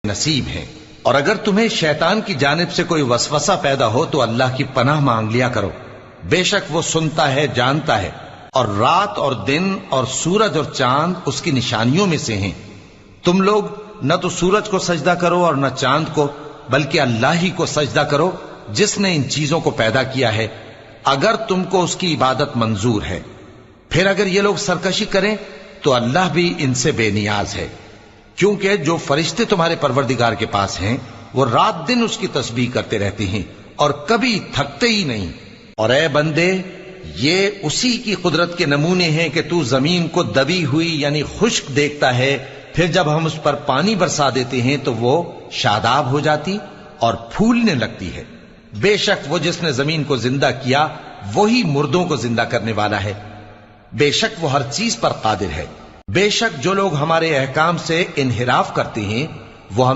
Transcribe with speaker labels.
Speaker 1: नसीब हैं। और अगर तुम्हें शैतान की जानिब से कोई वसवसा पैदा हो तो अल्लाह की पनाह मांग लिया करो, बेशक वो सुनता है, जानता है। और रात और दिन और सूरज और चांद उसकी निशानियों में से हैं। तुम लोग न तो सूरज को सजदा करो और न चांद को, बल्कि अल्लाह ही को सजदा करो जिसने इन चीजों को पैदा किया है, अगर तुमको उसकी इबादत मंजूर है। फिर अगर ये लोग सरकशी करें तो अल्लाह भी इनसे बेनियाज है, क्योंकि जो फरिश्ते तुम्हारे परवरदिगार के पास हैं वो रात दिन उसकी तस्बीह करते रहते हैं और कभी थकते ही नहीं। और ए बंदे, ये उसी की कुदरत के नमूने हैं कि तू जमीन को दबी हुई यानी खुश्क देखता है, फिर जब हम उस पर पानी बरसा देते हैं तो वो शादाब हो जाती और फूलने लगती है। बेशक वो जिसने जमीन को जिंदा किया वही मुर्दों को जिंदा करने वाला है। बेशक वो हर चीज पर कादिर है। बेशक जो लोग हमारे अहकाम से इन्हिराफ करते हैं वो हम